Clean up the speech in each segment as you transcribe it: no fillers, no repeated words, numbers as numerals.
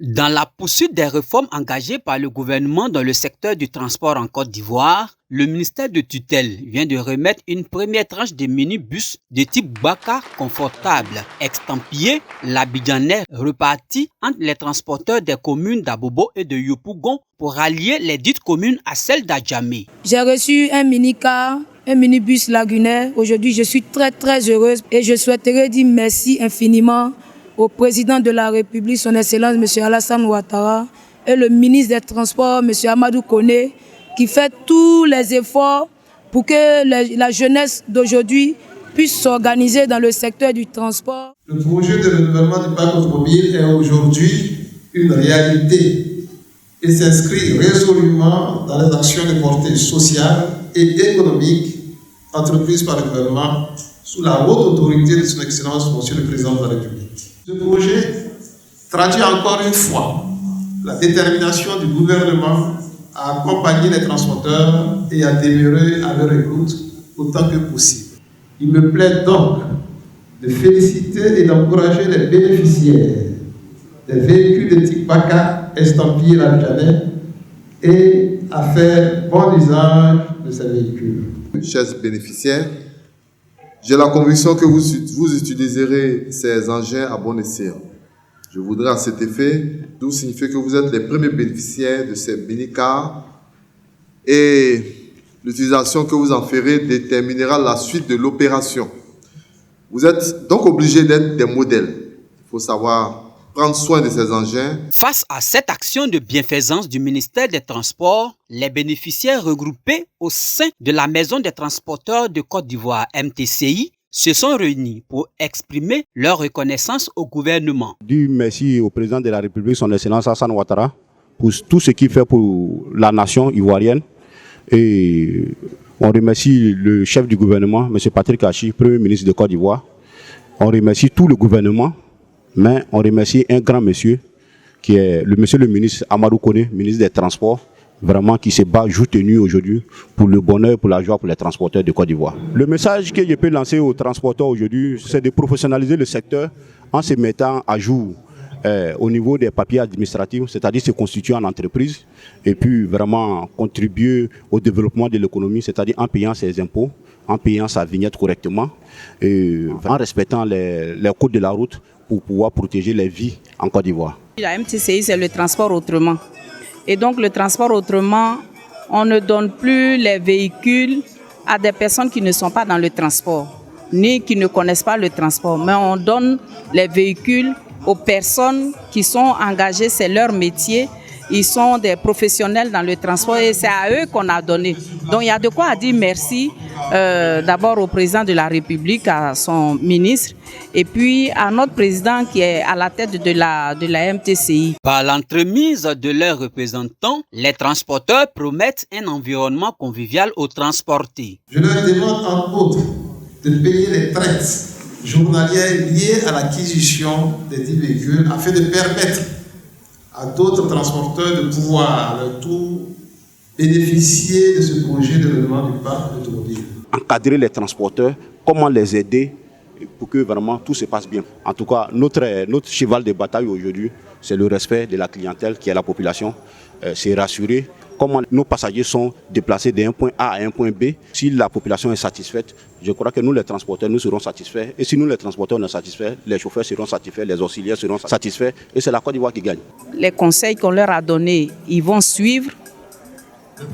Dans la poursuite des réformes engagées par le gouvernement dans le secteur du transport en Côte d'Ivoire, le ministère de tutelle vient de remettre une première tranche de minibus de type Baka confortable, estampillé l'Abidjanais, reparti entre les transporteurs des communes d'Abobo et de Yopougon pour rallier les dites communes à celles d'Adjamé. J'ai reçu un mini-car, un minibus lagunaire. Aujourd'hui, je suis très heureuse et je souhaiterais dire merci infiniment au président de la République, son Excellence M. Alassane Ouattara, et le ministre des Transports, M. Amadou Koné, qui fait tous les efforts pour que la jeunesse d'aujourd'hui puisse s'organiser dans le secteur du transport. Le projet de renouvellement du parc automobile est aujourd'hui une réalité et s'inscrit résolument dans les actions de portée sociale et économique entreprises par le gouvernement sous la haute autorité de son Excellence, M. le Président de la République. Ce projet traduit encore une fois la détermination du gouvernement à accompagner les transporteurs et à demeurer à leur écoute autant que possible. Il me plaît donc de féliciter et d'encourager les bénéficiaires des véhicules de type Baka estampillés l'Abidjanais et à faire bon usage de ces véhicules. Chers bénéficiaires, j'ai la conviction que vous utiliserez ces engins à bon escient. Je voudrais à cet effet vous signifier que vous êtes les premiers bénéficiaires de ces mini-cars et l'utilisation que vous en ferez déterminera la suite de l'opération. Vous êtes donc obligés d'être des modèles. Il faut savoir prendre soin de ces engins. Face à cette action de bienfaisance du ministère des Transports, les bénéficiaires regroupés au sein de la Maison des transporteurs de Côte d'Ivoire, MTCI, se sont réunis pour exprimer leur reconnaissance au gouvernement. Du merci au président de la République, son Excellence Alassane Ouattara, pour tout ce qu'il fait pour la nation ivoirienne. Et on remercie le chef du gouvernement, M. Patrick Hachi, Premier ministre de Côte d'Ivoire. On remercie tout le gouvernement, mais on remercie un grand monsieur, qui est monsieur le ministre Amadou Koné, ministre des Transports, vraiment qui se bat jour et nuit aujourd'hui pour le bonheur, pour la joie pour les transporteurs de Côte d'Ivoire. Le message que je peux lancer aux transporteurs aujourd'hui, c'est de professionnaliser le secteur en se mettant à jour au niveau des papiers administratifs, c'est-à-dire se constituer en entreprise et puis vraiment contribuer au développement de l'économie, c'est-à-dire en payant ses impôts, en payant sa vignette correctement et en respectant les codes de la route pour pouvoir protéger les vies en Côte d'Ivoire. La MTCI, c'est le transport autrement. Et donc le transport autrement, on ne donne plus les véhicules à des personnes qui ne sont pas dans le transport, ni qui ne connaissent pas le transport, mais on donne les véhicules aux personnes qui sont engagées, c'est leur métier, ils sont des professionnels dans le transport et c'est à eux qu'on a donné. Donc il y a de quoi dire merci d'abord au président de la République, à son ministre, et puis à notre président qui est à la tête de la MTCI. Par l'entremise de leurs représentants, les transporteurs promettent un environnement convivial aux transportés. Je leur demande entre autres de payer les traites journalières liées à l'acquisition des 10 véhicules afin de permettre à d'autres transporteurs de pouvoir à leur tour bénéficier de ce projet de renouvellement du parc automobile. Encadrer les transporteurs, comment les aider pour que vraiment tout se passe bien. En tout cas, notre cheval de bataille aujourd'hui, c'est le respect de la clientèle qui est la population. C'est rassurer comment nos passagers sont déplacés d'un point A à un point B. Si la population est satisfaite, je crois que nous les transporteurs, nous serons satisfaits. Et si nous les transporteurs on est satisfaits, les chauffeurs seront satisfaits, les auxiliaires seront satisfaits. Et c'est la Côte d'Ivoire qui gagne. Les conseils qu'on leur a donnés, ils vont suivre.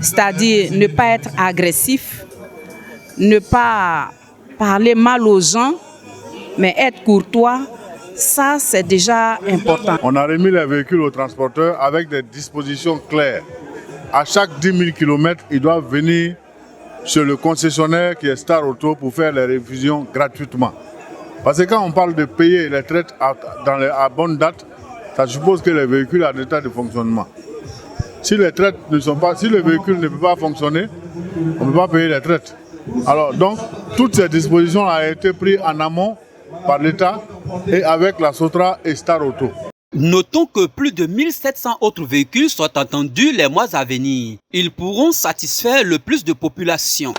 C'est-à-dire ne pas être agressif, ne pas parler mal aux gens, mais être courtois. Ça, c'est déjà important. On a remis les véhicules aux transporteurs avec des dispositions claires. À chaque 10 000 km, ils doivent venir chez le concessionnaire qui est Star Auto pour faire les révisions gratuitement. Parce que quand on parle de payer les traites à bonne date, ça suppose que les véhicules ont un état de fonctionnement. Si les traites ne sont pas, si le véhicule ne peut pas fonctionner, on ne peut pas payer les traites. Alors donc, toutes ces dispositions ont été prises en amont par l'État et avec la Sotra et Star Auto. Notons que plus de 1700 autres véhicules sont attendus les mois à venir. Ils pourront satisfaire le plus de population.